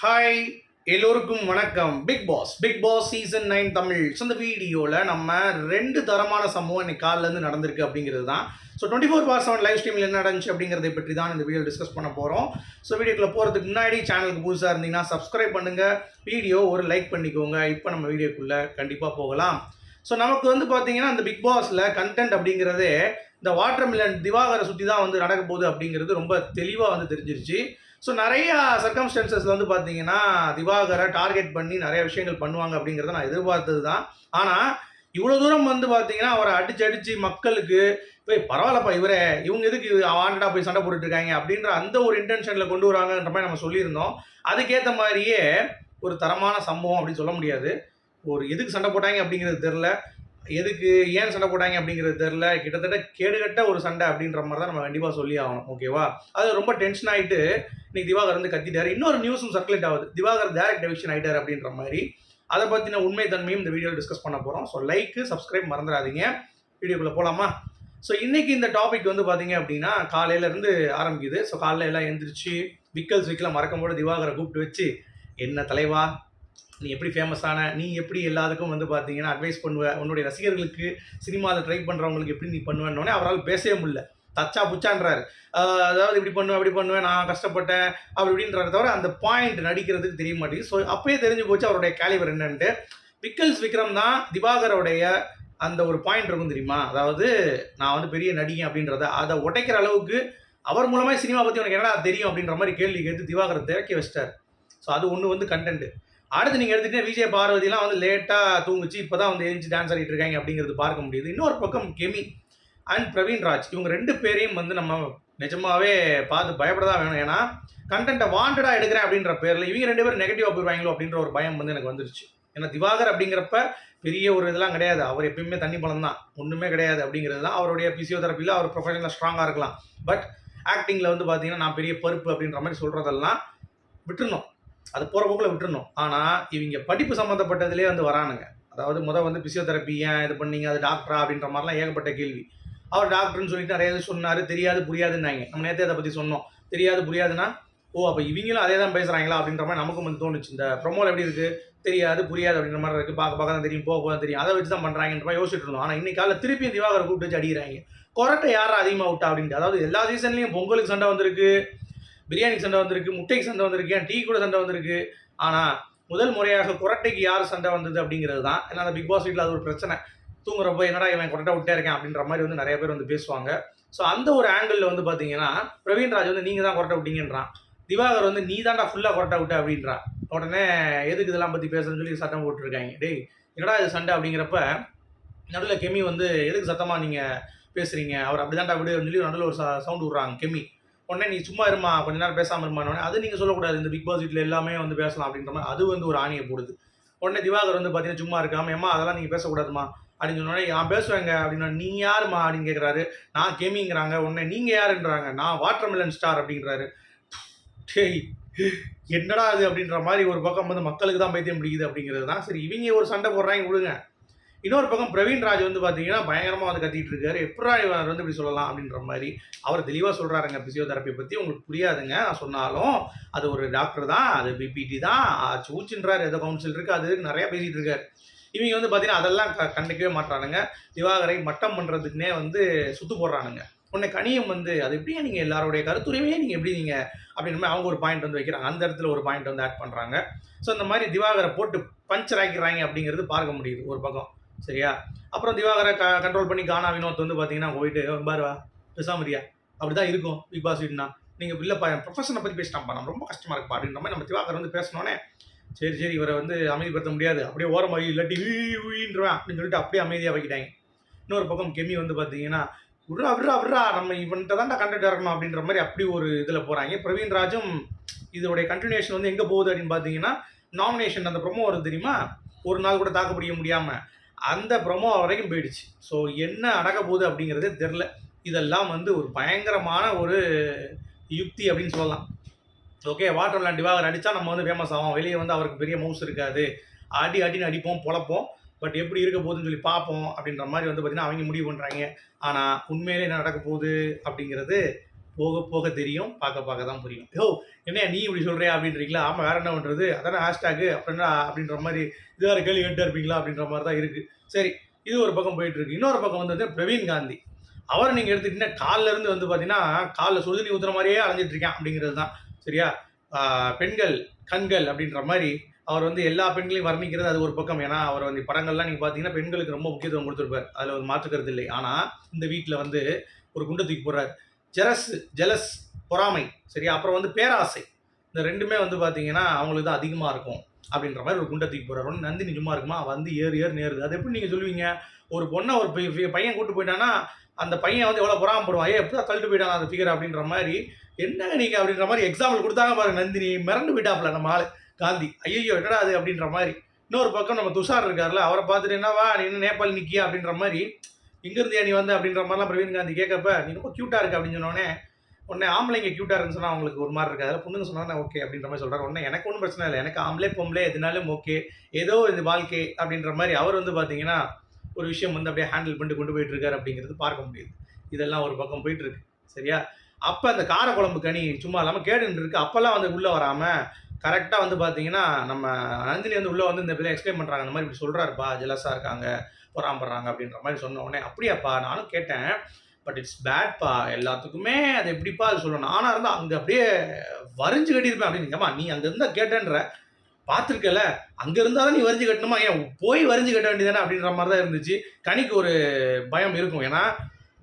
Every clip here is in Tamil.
ஹாய், எல்லோருக்கும் வணக்கம். Bigg Boss season 9 Tamil. So இந்த வீடியோவில் நம்ம 2 தரமான சம்பவம் இன்னைக்கு காலிலேருந்து நடந்திருக்கு அப்படிங்கிறது தான். ஸோ 24/7 லைவ் ஸ்ட்ரீமில் என்ன நடந்துச்சு அப்படிங்கிறத பற்றி தான் இந்த வீடியோ டிஸ்கஸ் பண்ண போகிறோம். ஸோ வீடியோக்குள்ளே போகிறதுக்கு முன்னாடி சேனலுக்கு புதுசாக இருந்தீங்கன்னா சப்ஸ்கிரைப் பண்ணுங்கள், வீடியோ ஒரு லைக் பண்ணிக்கோங்க. இப்போ நம்ம வீடியோக்குள்ளே கண்டிப்பாக போகலாம். ஸோ நமக்கு வந்து பார்த்தீங்கன்னா அந்த பிக் பாஸில் கண்டென்ட் அப்படிங்கிறதே இந்த வாட்டர் மிலன் திவாகரை சுற்றி தான் வந்து நடக்க போகுது அப்படிங்கிறது ரொம்ப தெளிவாக வந்து தெரிஞ்சிருச்சு. ஸோ நிறைய சர்க்கம்ஸ்டன்சஸில் வந்து பார்த்தீங்கன்னா திவாகரை டார்கெட் பண்ணி நிறைய விஷயங்கள் பண்ணுவாங்க அப்படிங்கிறத நான் எதிர்பார்த்தது தான். ஆனால் இவ்வளோ தூரம் வந்து பார்த்தீங்கன்னா அவரை அடிச்சு மக்களுக்கு போய் பரவாயில்லப்பா இவங்க எதுக்கு வாண்டடாக போய் சண்டை போட்டுட்ருக்காங்க அப்படின்ற அந்த ஒரு இன்டென்ஷனில் கொண்டு வராங்கன்ற மாதிரி நம்ம சொல்லியிருந்தோம். அதுக்கேற்ற மாதிரியே ஒரு தரமான சம்பவம் அப்படின்னு சொல்ல முடியாது. ஒரு எதுக்கு சண்டை போட்டாங்க அப்படிங்கிறது தெரில, எதுக்கு ஏன் சண்டை போட்டாங்க அப்படிங்கிறது தெரில. கிட்டத்தட்ட கேடுகட்ட ஒரு சண்டை அப்படின்ற மாதிரி தான் நம்ம கண்டிப்பாக சொல்லி ஆகணும். ஓகேவா? அது ரொம்ப டென்ஷன் ஆகிட்டு இன்னைக்கு திவாகர் வந்து கத்திட்டாரு. இன்னொரு நியூஸும் சர்க்குலேட் ஆகுது, திவாகர் டைரக்ட் எவிக்ஷன் ஆகிட்டார் அப்படின்ற மாதிரி. அதை பற்றின உண்மை தன்மையும் இந்த வீடியோவில் டிஸ்கஸ் பண்ண போகிறோம். ஸோ லைக்கு சப்ஸ்கிரைப் மறந்துடாதீங்க. வீடியோக்குள்ளே போகலாமா? ஸோ இன்றைக்கி இந்த டாபிக் வந்து பார்த்தீங்க அப்படின்னா காலையிலேருந்து ஆரம்பிக்குது. ஸோ காலையில் எல்லாம் எழுந்திரிச்சு விக்கெல்லாம் மறக்கும் போது திவாகரை கூப்பிட்டு வச்சு, என்ன தலைவா நீ எப்படி ஃபேமஸான, நீ எப்படி எல்லாத்துக்கும் வந்து பார்த்தீங்கன்னா அட்வைஸ் பண்ணுவ, உன்னுடைய ரசிகர்களுக்கு சினிமாவில் ட்ரை பண்ணுறவங்களுக்கு எப்படி நீ பண்ணுவேன்னொடனே அவரால் பேசவே முடியல. தச்சா புச்சான்றாரு. அதாவது இப்படி பண்ணுவேன் அப்படி பண்ணுவேன், நான் கஷ்டப்பட்டேன் அப்படி இப்படின்றத தவிர அந்த பாயிண்ட் நடிக்கிறதுக்கு தெரிய மாட்டேங்குது. ஸோ அப்பயே தெரிஞ்சு போச்சு அவருடைய கேலிபர் என்னன்ட்டு. விக்ரம் தான் திவாகரோடைய அந்த ஒரு பாயிண்ட் இருக்கும் தெரியுமா, அதாவது நான் வந்து பெரிய நடிகன் அப்படின்றத அதை உடைக்கிற அளவுக்கு அவர் மூலமாக சினிமா பற்றி உனக்கு என்னடா தெரியும் அப்படின்ற மாதிரி கேள்வி கேட்டு திவாகரை திறக்கி வச்சிட்டார். ஸோ அது ஒன்று வந்து கண்டென்ட். அடுத்து நீங்கள் எடுத்துகிட்டே விஜய் பார்வதிலாம் வந்து லேட்டாக தூங்குச்சு, இப்போ தான் வந்து எழுந்து டான்ஸ் ஆடிட்டு இருக்காங்க அப்படிங்கிறது பார்க்க முடியுது. இன்னொரு பக்கம் கெமி அண்ட் பிரவீன் ராஜ், இவங்க 2 பேரையும் வந்து நம்ம நிஜமாவே பார்த்து பயப்படதான் வேணும். ஏன்னா கண்டென்ட்டை வாண்டடாக எடுக்கிறேன் அப்படின்ற பேரில் இவங்க 2 பேரும் நெகட்டிவாக போயிடுவாங்களோ அப்படின்ற ஒரு பயம் வந்து எனக்கு வந்துருச்சு. ஏன்னா திவாகர் அப்படிங்கிறப்ப பெரிய ஒரு இதெல்லாம் கிடையாது, அவர் எப்பயுமே தண்ணி பழம் தான், ஒன்றுமே கிடையாது அப்படிங்கிறது தான். அவருடைய பிசியோதெரப்பியில் அவர் ப்ரொஃபஷனலாக ஸ்ட்ராங்காக இருக்கலாம். பட் ஆக்டிங்கில் வந்து பார்த்தீங்கன்னா நான் பெரிய பருப்பு அப்படின்ற மாதிரி சொல்கிறதெல்லாம் விட்டுருணும், அது போகிற போக்கில் விட்டுருணும். ஆனால் இவங்க படிப்பு சம்மந்தப்பட்டதுலேயே வந்து வரானுங்க. அதாவது வந்து பிசியோதெரப்பி ஏன் இது பண்ணீங்க, அது டாக்டரா அப்படின்ற மாதிரிலாம் ஏகப்பட்ட கேள்வி. அவர் டாக்டர்னு சொல்லிட்டு நிறைய இது சொன்னார், தெரியாது புரியாதுன்னாங்க. நம்ம நேற்றே அதை பற்றி சொன்னோம், தெரியாது புரியாதுன்னா ஓ அப்போ இவங்களும் அதே தான் பேசுகிறாங்களா அப்படின்ற மாதிரி நமக்கும் வந்து தோணுச்சு. இந்த ப்ரொமோவில் எப்படி இருக்குது, தெரியாது புரியாது அப்படின்ற மாதிரி இருக்குது, பார்க்க தான் தெரியும், போக தான் தெரியும், அதை வச்சு தான் பண்ணுறாங்கன்ற மாதிரி யோசிச்சுட்டு இருந்தோம். ஆனால் இன்னைக்கு காலையில் திருப்பியும் திவாகரை கூப்பிட்டு வச்சு அடிக்கிறாங்க. கொரட்டை யாரும் அதிகமாக விட்டா அப்படின்ட்டு. அதாவது எல்லா சீசன்லேயும் பொங்கலுக்கு சண்டை வந்திருக்கு, பிரியாணிக்கு சண்டை வந்திருக்கு, முட்டைக்கு சண்டை வந்திருக்கு, ஏன் டீ கூட சண்டை வந்திருக்கு. ஆனால் முதல் முறையாக குரட்டைக்கு யார் சண்டை வந்தது அப்படிங்கிறது தான். ஏன்னா அந்த பிக் பாஸ் வீட்டில் அது ஒரு பிரச்சனை. தூங்குறப்போ என்னடா இவன் குரட்டை விட்டே இருக்கேன் அப்படின்ற மாதிரி வந்து நிறைய பேர் வந்து பேசுவாங்க. ஸோ அந்த ஒரு ஆங்கிளில் வந்து பார்த்தீங்கன்னா பிரவீன் ராஜ் வந்து நீங்கள் தான் குரட்டை விட்டீங்கன்றான், திவாகர் வந்து நீ தாண்டா ஃபுல்லாக குரட்டை விட்ட அப்படின்றான். உடனே எதுக்கு இதெல்லாம் பற்றி பேசுறேன்னு சொல்லி சட்டம் போட்டுருக்காங்க. டேய் என்னடா இது சண்டை அப்படிங்கிறப்ப நடுவில் கெமி வந்து எதுக்கு சத்தமாக நீங்கள் பேசுகிறீங்க, அவர் அப்படி தாண்டா விடு சொல்லி நடுவில் ஒரு சவுண்ட் விட்றாங்க கெமி. உடனே நீ சும்மா இருமா, கொஞ்ச நேரம் பேசாமல் இருமானோடனே அது நீங்கள் சொல்லக்கூடாது, இந்த பிக் பாஸ் வீட்டில் எல்லாமே வந்து பேசலாம் அப்படின்ற மாதிரி அது வந்து ஒரு ஆணியை போடுது. உடனே திவாகர் வந்து பார்த்தீங்கன்னா சும்மா இருக்காமல் ஏமா அதெல்லாம் நீங்கள் பேசக்கூடாதுமா அப்படின்னு சொன்னோடனே நான் பேசுவேங்க அப்படின்னா நீ யாருமா அப்படின்னு கேட்குறாரு. நான் கெமிங்கிறாங்க. உடனே நீங்கள் யாருன்றாங்க, நான் வாட்டர் மிலன் ஸ்டார் அப்படின்றாரு. டேய் என்னடா அது அப்படின்ற மாதிரி ஒரு பக்கம் வந்து மக்களுக்கு தான் பைத்தியம் பிடிக்குது அப்படிங்கிறது தான். சரி இவங்க ஒரு சண்டை போடுறாங்க விடுங்க. இன்னொரு பக்கம் பிரவீன் ராஜ் வந்து பார்த்தீங்கன்னா பயங்கரமாக வந்து கத்திட்டு இருக்காரு. எப்படா இவர் வந்து இப்படி சொல்லலாம் அப்படின்ற மாதிரி அவர் தெளிவாக சொல்கிறாருங்க. பிசியோதெரப்பி பற்றி உங்களுக்கு புரியாதுங்க, நான் சொன்னாலும் அது ஒரு டாக்டர் தான், அது பிபிடி தான், ஊச்சுன்றாரு, ஏதோ கவுன்சில் இருக்குது, அது நிறையா பேசிகிட்டு இருக்காரு. இவங்க வந்து பார்த்தீங்கன்னா அதெல்லாம் கண்டிக்கவே மாட்டானுங்க. திவாகரை மட்டம் பண்ணுறதுக்குனே வந்து சுத்து போடுறானுங்க. உடனே கனியம் வந்து அது எப்படியே நீங்கள் எல்லாருடைய கருத்துரிமையே நீங்கள் எப்படி நீங்கள் அப்படின்ற மாதிரி அவங்க ஒரு பாயிண்ட் வந்து வைக்கிறாங்க. அந்த இடத்துல ஒரு பாயிண்ட் வந்து ஆட் பண்ணுறாங்க. ஸோ இந்த மாதிரி திவாகரை போட்டு பஞ்சர் ஆக்கிடுறாங்க அப்படிங்கிறது பார்க்க முடியுது ஒரு பக்கம். சரியா? அப்புறம் திவாகரை கண்ட்ரோல் பண்ணி கானா வினோத் வந்து பார்த்தீங்கன்னா போயிட்டு பாருவா பேசாமரியா அப்படி தான் இருக்கும் பிக் பாஸ் வீட்னா, நீங்கள் இல்லைப்பா என் ப்ரொஃபஷனை பற்றி பேசிட்டான்ப்பா, நம்ம ரொம்ப கஷ்டமாக இருக்குப்பா அப்படின்ற மாதிரி நம்ம திவாகர் வந்து பேசினோன்னே சரி இவரை வந்து அமைதிப்படுத்த முடியாது, அப்படியே ஓரமாகி இல்லாட்டி வீன்றவேன் அப்படின்னு சொல்லிட்டு அப்படியே அமைதியாக வைக்கிட்டாங்க. இன்னொரு பக்கம் கெமி வந்து பார்த்தீங்கன்னா விட்றா நம்ம இவன்கிட்ட தான் கண்டென்ட் இறக்கணும் அப்படின்ற மாதிரி அப்படி ஒரு இதில் போகிறாங்க. பிரவீன் ராஜும் இதோடைய கண்டினியூஷன் வந்து எங்கே போகுது அப்படின்னு பார்த்தீங்கன்னா நாமினேஷன் அந்த ப்ரொமோ வருது தெரியுமா, ஒரு நாள் கூட தாக்கு பிடிக்க முடியாமல் அந்த ப்ரொமோ வரைக்கும் போயிடுச்சு. ஸோ என்ன நடக்க போகுது அப்படிங்கிறதே தெரில. இதெல்லாம் வந்து ஒரு பயங்கரமான ஒரு யுக்தி அப்படின்னு சொல்லலாம். ஓகே, வாட்டர் மிலன் திவாகர் அடித்தா நம்ம வந்து ஃபேமஸ் ஆகும், வெளியே வந்து அவருக்கு பெரிய மவுஸ் இருக்காது, அடின்னு அடிப்போம் பொழப்போம், பட் எப்படி இருக்க போகுதுன்னு சொல்லி பார்ப்போம் அப்படின்ற மாதிரி வந்து பார்த்திங்கன்னா அவங்க முடிவு பண்ணுறாங்க. ஆனால் உண்மையிலே என்ன நடக்க போகுது அப்படிங்கிறது போக போக தெரியும், பார்க்க தான் புரியும். யோ என்னையா நீ இப்படி சொல்றியா அப்படின்றீங்களா? ஆமா வேற என்ன பண்றது? அதானே ஹேஷ்டேகு அப்படின்னா அப்படின்ற மாரி இது வேற கேள்வி கேட்டுட்டே இருப்பீங்களா? அப்படின்ற மாரி தான் இருக்கு. சரி, இது ஒரு பக்கம் போயிட்டு இருக்கு. இன்னொரு பக்கம் வந்து பிரவீன் காந்தி. அவர நீங்க எடுத்துக்கிட்டீங்கன்னா கால்ல இருந்து வந்து பார்த்தீங்கன்னா, கால்ல சுடுதண்ணி ஊத்துற மாரியே அலைஞ்சிட்டு இருக்கான் அப்படிங்கிறது தான். சரியா? பெண்கள், கண்கள் அப்படின்ற மாரி அவர் வந்து எல்லா பெண்களையும் வர்ணிக்கிறது அது ஒரு பக்கம். ஏன்னா, அவர் வந்து படங்கள்லாம் நீங்க பார்த்தீங்கன்னா, பெண்களுக்கு ரொம்ப முக்கியத்துவம் குடுத்திருப்பார். அதுல ஒரு மாற்று கருத்து இல்லை. ஆனா, இந்த வீட்ல வந்து ஒரு குண்ட தூக்கி போடுறாரு. ஜெலஸ் பொறாமை. சரியா? அப்புறம் வந்து பேராசை. இந்த 2மே வந்து பார்த்தீங்கன்னா, அவங்களுக்கு தான் அதிகமா இருக்கும். அப்படின்ற மாரி ஒரு குண்ட தூக்கி போடுறாரு. உடனே நந்தினி சும்மா இருக்குமா? வந்து ஏறுன்னு ஏறுது. அது எப்படி நீங்க சொல்லுவீங்க? ஒரு பொண்ண ஒரு பையன் கூட்டு போயிட்டான்னா, அந்த பையன் வந்து எவ்வளோ பொறாமப்படுவான். ஏய் எப்படிடா தள்ளிட்டு போயிட்டான் அந்த ஃபிகர் அப்படின்ற மாரி, என்னங்க நீங்க அப்படின்ற மாரி எக்ஸாம்பிள் குடுத்தாங்க பாருங்க நந்தினி. மிரண்டு போயிட்டாப்ல நம்ம ஆளு காந்தி. ஐய்யய்யோ! என்னடா அது அப்படின்ற மாரி. இன்னொரு பக்கம் நம்ம துஷார் இருக்கார்ல, அவர பார்த்துட்டு என்னவா நீ என்ன நேபாள் நிக்கியா அப்படின்ற மாரி, எங்க இருந்தியா நீ வந்த அப்படின்ற மாரிலாம் பிரவீன் காந்தி கேட்கப்ப, நீ ரொம்ப கியூட்டா இருக்க அப்படின்னு சொன்னோனே, உடனே ஆம்பளைங்க கியூட்டா இருக்குன்னு சொன்னா அவங்களுக்கு ஒரு மாரி இருக்காது. பொண்ணுங்க சொன்னா ஓகே அப்படின்ற மாரி சொல்றாரு. உடனே எனக்கு ஒண்ணும் பிரச்சனை இல்ல. எனக்கு ஆம்பளை, பொம்பளை எதுனாலும் ஓகே. ஏதோ இது வாழ்க்கை அப்படின்ற மாரி அவர் வந்து பார்த்தீங்கன்னா, ஒரு விஷயம் வந்து அப்படியே ஹேண்டில் பண்ணிட்டு கொண்டு போயிட்டு இருக்காரு அப்படிங்கிறது பார்க்க முடியுது. இதெல்லாம் ஒரு பக்கம் போயிட்டு இருக்கு. சரியா? அப்ப அந்த கார குழம்பு கனி சும்மா இல்லாம கேட்டுட்டு இருக்கு. அப்பலாம் வந்து உள்ள வராம, கரெக்ட்டா வந்து பார்த்தீங்கன்னா, நம்ம நந்தினி வந்து உள்ள வந்து இந்த இத எக்ஸ்பிளைன் பண்றாங்க. இந்த மாரி இப்படி சொல்றாருப்பா, ஜெலஸா இருக்காங்க, பொறாமப்படுறாங்க அப்படின்ற மாரி சொன்ன உடனே, அப்படியாப்பா நானும் கேட்டேன். பட் இட்ஸ் பேட்ப்பா. எல்லாத்துக்குமே அது எப்படிப்பா அது சொல்லணும். நானா இருந்தா அங்க அப்படியே வரிஞ்சு கட்டியிருப்பேன் அப்படின்னு. ஏம்மா நீ அங்க இருந்தா கேட்டேன்ற. பார்த்துருக்கல, அங்க இருந்தா தான் நீ வரிஞ்சு கட்டணுமா? ஏன் போய் வரிஞ்சு கட்ட வேண்டியது தானே அப்படின்ற மாரி தான் இருந்துச்சு. கனிக்கு ஒரு பயம் இருக்கும். ஏன்னா,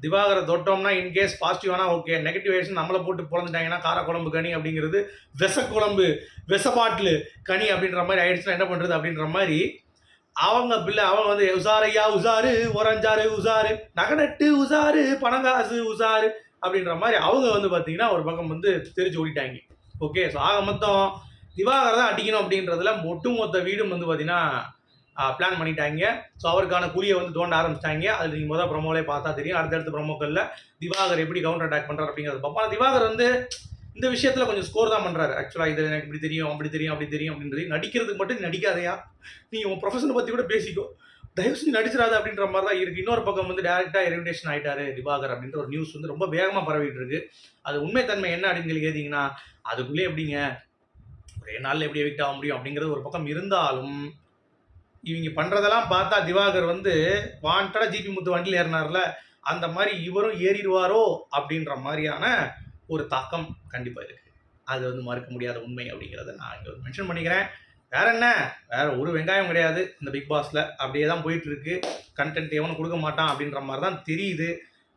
திவாகர தொட்டோம்னா இன்கேஸ் பாசிட்டிவானா ஓகே. நெகட்டிவ் ஆயிடுச்சுன்னா நம்மள போட்டு பொளந்துட்டாங்கன்னா, காரக்குழம்பு கனி அப்படிங்கிறது விஷக்குழம்பு, விஷ பாட்டிலு கனி அப்படின்ற மாரி ஆயிடுச்சுன்னா என்ன பண்றது? அப்படின்ற மாரி அவங்க வந்து உசாரையா உசாரு, ஓரஞ்சாறு உசாரு, நகநட்டு உசாரு, பணங்காசு உசாரு அப்படின்ற மாரி அவங்க வந்து பார்த்தீங்கன்னா, ஒரு பக்கம் வந்து தெரிச்சு ஓடிட்டாய்ங்க. ஓகே. ஸோ ஆக மொத்தம் திவாகர தான் அடிக்கணும் அப்படின்றதுல ஒட்டுமொத்த வீடும் வந்து பார்த்தீங்கன்னா, பிளான் பண்ணிட்டாய்ங்க. ஸோ அவருக்கான குழிய வந்து தோண்ட ஆரம்பிச்சுட்டாய்ங்க. அது நீங்க ப்ரோமோலயே பார்த்தா தெரியும். அடுத்தடுத்த ப்ரோமோக்கள்ல திவாகர் எப்படி கவுண்டர் அட்டாக் பண்றாரு அப்படிங்கிறத பார்ப்போம். ஆனா திவாகர் வந்து இந்த விஷயத்துல கொஞ்சம் ஸ்கோர் தான் பண்றாரு. ஆக்சுவலா இது எனக்கு இப்படி தெரியும், அப்படி தெரியும், அப்படி தெரியும் அப்படின்றது. நடிக்கிறதுக்கு மட்டும் நீ நடிக்காதயா. நீ உன் ப்ரொஃபஷனை பத்தி கூட பேசிக்கோ. தயவு செஞ்சு நடிச்சிடாத அப்படின்ற மாதிரி தான் இருக்கு. இன்னொரு பக்கம் வந்து டைரக்டா எலிமினேஷன் ஆயிட்டாரு திவாகர் அப்படின்ற ஒரு நியூஸ் வந்து ரொம்ப வேகமா பரவிட்டு இருக்கு. அது உண்மைத்தன்மை என்ன அப்படின்னு சொல்லி கேட்டீங்கன்னா, அதுக்குள்ளே எப்படிங்க ஒரே நாள்ல எப்படி எவிக்ட் ஆக முடியும் அப்படிங்கிறது ஒரு பக்கம் இருந்தாலும், இவங்க பண்றதெல்லாம் பார்த்தா திவாகர் வந்து வாண்டடா ஜிபி முத்து வண்டியில் ஏறினார்ல, அந்த மாதிரி இவரும் ஏறிடுவாரோ அப்படின்ற மாதிரியான ஒரு தாக்கம் கண்டிப்பா இருக்கு. அது வந்து மறுக்க முடியாத உண்மை அப்படிங்கிறத நான் இங்க மென்ஷன் பண்ணிக்கிறேன். வேற என்ன? வேற ஒரு வெங்காயம் கிடையாது இந்த பிக் பாஸ்ல. அப்படியே தான் போயிட்டு இருக்கு. கண்டென்ட் எவனும் கொடுக்க மாட்டான் அப்படின்ற மாதிரி தான் தெரியுது.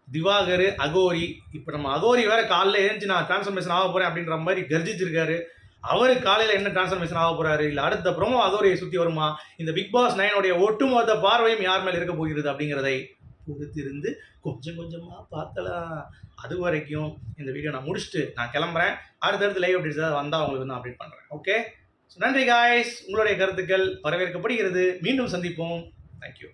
திவாகர், அகோரி. இப்போ நம்ம அகோரி வேற காலைல எழுந்துச்சு நான் டிரான்ஸ்ஃபர்மேஷன் ஆக போறேன் அப்படின்ற மாதிரி கர்ஜிச்சிருக்காரு. அவரு காலையில என்ன டிரான்ஸ்ஃபர்மேஷன் ஆக போறாரு? இல்ல அடுத்த ப்ரோமோ அகோரியை சுத்தி வருமா? இந்த பிக் பாஸ் 9 உடைய ஒட்டுமொத்த பார்வையும் யார் மேல இருக்க போகிறது அப்படிங்கிறதை பொறுத்திருந்து கொஞ்சம் கொஞ்சமா பார்க்கலாம். அது வரைக்கும் இந்த வீடியோ நான் முடிச்சுட்டு நான் கிளம்புறேன். அடுத்தடுத்து லைவ் அப்டேட்ஸ் ஏதாவது வந்தா உங்களுக்கு நான் அப்டேட் பண்றேன். ஓகே. நன்றி காய்ஸ். உங்களுடைய கருத்துக்கள் வரவேற்கப்படுகிறது. மீண்டும் சந்திப்போம். தேங்க்யூ.